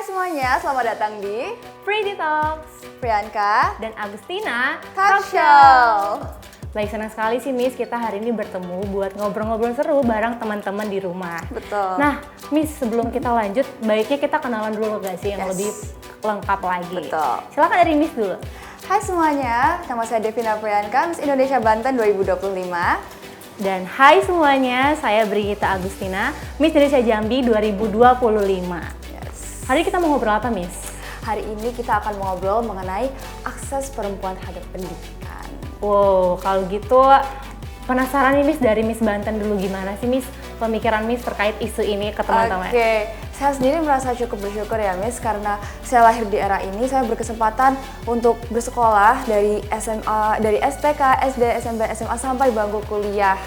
Hai semuanya, selamat datang di Pretty Talks Priyanka dan Agustina Talk Show. Baik, senang sekali sih Miss, kita hari ini bertemu buat ngobrol-ngobrol seru bareng teman-teman di rumah. Betul. Nah Miss, sebelum kita lanjut, baiknya kita kenalan dulu gak sih yang lebih lengkap lagi. Betul. Silakan dari Miss dulu. Hai semuanya, nama saya Devina Priyanka, Miss Indonesia Banten 2025. Dan hai semuanya, saya Brigita Agustina, Miss Indonesia Jambi 2025. Yes. Hari ini kita mau ngobrol apa Miss? Hari ini kita akan mengobrol mengenai akses perempuan terhadap pendidikan. Wow, kalau gitu penasaran nih Miss, dari Miss Banten dulu, gimana sih Miss pemikiran Miss terkait isu ini ke teman-teman? Oke, saya sendiri merasa cukup bersyukur ya Miss, karena saya lahir di era ini, saya berkesempatan untuk bersekolah dari SMA, dari STK, SD, SMP, SMA sampai bangku kuliah.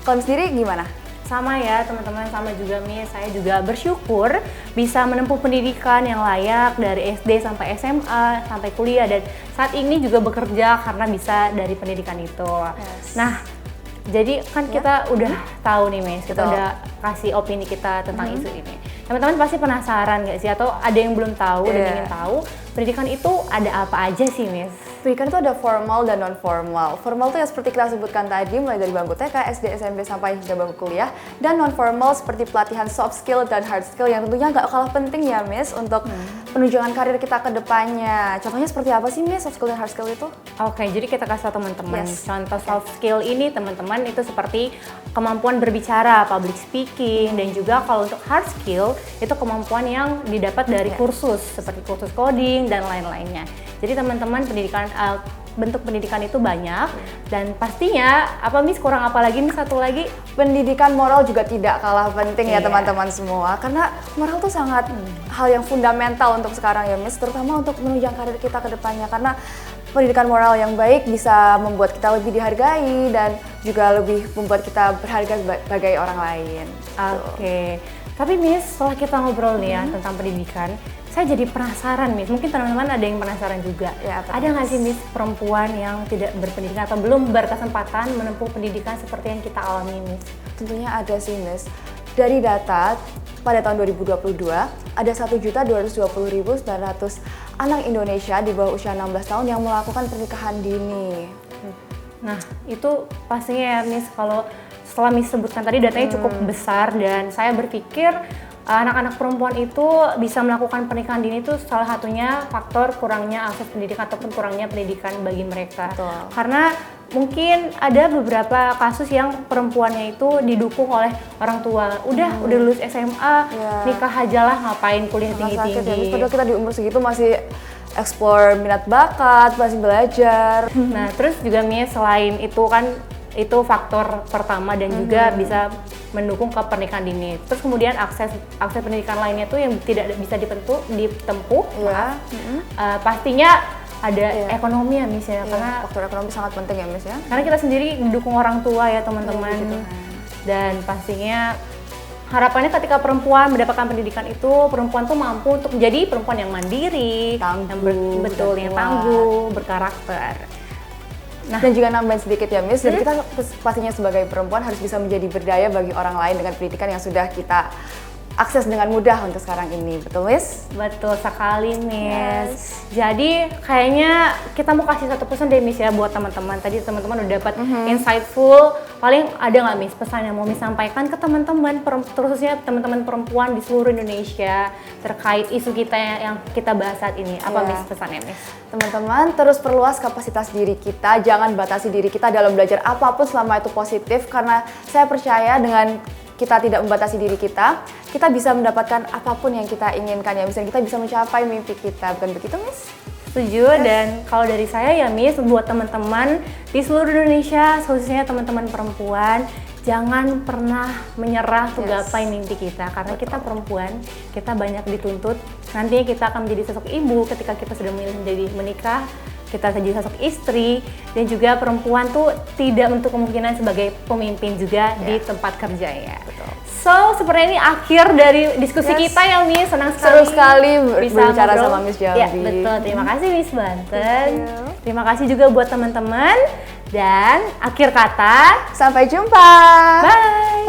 Kalau Miss sendiri gimana? Sama ya teman-teman, sama juga Miss, saya juga bersyukur bisa menempuh pendidikan yang layak dari SD sampai SMA sampai kuliah, dan saat ini juga bekerja karena bisa dari pendidikan itu. Yes. Nah, jadi kan kita udah tahu nih Miss, kita Betul. udah kasih opini kita tentang isu ini. Teman-teman pasti penasaran nggak sih, atau ada yang belum tahu dan ingin tahu pendidikan itu ada apa aja sih Miss? Pendidikan itu ada formal dan non formal. Formal itu ya seperti kita sebutkan tadi, mulai dari bangku TK, SD, SMP sampai hingga bangku kuliah. Dan non formal seperti pelatihan soft skill dan hard skill yang tentunya nggak kalah penting ya Miss untuk penunjangan karir kita ke depannya. Contohnya seperti apa sih Miss soft skill dan hard skill itu? Oke, jadi kita kasih tahu teman-teman. Yes. Contoh soft skill ini teman-teman itu seperti kemampuan berbicara, public speaking, dan juga kalau untuk hard skill itu kemampuan yang didapat dari kursus seperti kursus coding dan lain-lainnya. Jadi teman-teman, pendidikan bentuk pendidikan itu banyak, dan pastinya apa Miss, kurang apa lagi Miss, satu lagi? Pendidikan moral juga tidak kalah penting ya Iya. teman-teman semua, karena moral itu sangat hal yang fundamental untuk sekarang ya Miss, terutama untuk menunjang karir kita ke depannya, karena pendidikan moral yang baik bisa membuat kita lebih dihargai dan juga lebih membuat kita berharga sebagai orang lain. Oke. Tapi Miss, setelah kita ngobrol nih ya tentang pendidikan, saya jadi penasaran Miss, mungkin teman-teman ada yang penasaran juga. Ya, apa Ada nggak sih Miss perempuan yang tidak berpendidikan atau belum berkesempatan menempuh pendidikan seperti yang kita alami Miss? Tentunya ada sih Miss. Dari data pada tahun 2022 ada 1.220.900 anak Indonesia di bawah usia 16 tahun yang melakukan pernikahan dini. Nah, itu pastinya ya Miss, kalau setelah Miss sebutkan tadi datanya cukup besar, dan saya berpikir anak-anak perempuan itu bisa melakukan pernikahan dini itu salah satunya faktor kurangnya akses pendidikan ataupun kurangnya pendidikan bagi mereka. Betul. Karena mungkin ada beberapa kasus yang perempuannya itu didukung oleh orang tua. Udah lulus SMA, nikah aja lah, ngapain kuliah Sakit ya Miss, tinggi-tinggi. padahal kita di umur segitu masih explore minat bakat, masih belajar. Nah, terus juga Miss, selain itu kan itu faktor pertama dan juga bisa mendukung ke pernikahan dini. Terus kemudian akses pendidikan lainnya tuh yang tidak bisa ditempuh. Ya. Pastinya ada ekonomi ya Miss ya, karena Faktor ekonomi sangat penting ya Miss ya. karena kita sendiri didukung orang tua ya teman-teman. Gitu kan. Dan pastinya harapannya ketika perempuan mendapatkan pendidikan itu, perempuan tuh mampu untuk menjadi perempuan yang mandiri, Tangguh, betul, dan yang kuat. tangguh, berkarakter. Dan juga nambahin sedikit ya Miss, jadi kita pastinya sebagai perempuan harus bisa menjadi berdaya bagi orang lain dengan pendidikan yang sudah kita akses dengan mudah untuk sekarang ini, betul Miss? Betul sekali Miss. Yes. Jadi kayaknya kita mau kasih satu pesan deh Miss ya buat teman-teman. Tadi teman-teman udah dapat insightful. Paling ada nggak Miss pesan yang mau Miss sampaikan ke teman-teman, terusnya teman-teman perempuan di seluruh Indonesia terkait isu kita yang kita bahas saat ini? Apa Miss pesannya Miss? Teman-teman, terus perluas kapasitas diri kita, jangan batasi diri kita dalam belajar apapun selama itu positif, karena saya percaya dengan kita tidak membatasi diri kita bisa mendapatkan apapun yang kita inginkan ya Miss, dan kita bisa mencapai mimpi kita, bukan begitu Miss? Setuju. Dan kalau dari saya ya Miss, buat teman-teman di seluruh Indonesia, khususnya teman-teman perempuan, jangan pernah menyerah untuk gapai mimpi kita, karena kita perempuan, kita banyak dituntut. Nantinya kita akan menjadi sosok ibu ketika kita sudah menjadi menikah, kita jadi sosok istri, dan juga perempuan tuh tidak menutup kemungkinan sebagai pemimpin juga di tempat kerjanya. Betul. So, seperti ini akhir dari diskusi kita ya Miss, senang sekali. Seru sekali bisa berbicara ngobrol sama Miss Jambi. Ya, betul. Terima kasih Miss Banten. Thank you. Terima kasih juga buat teman-teman. Dan akhir kata, Sampai jumpa. bye.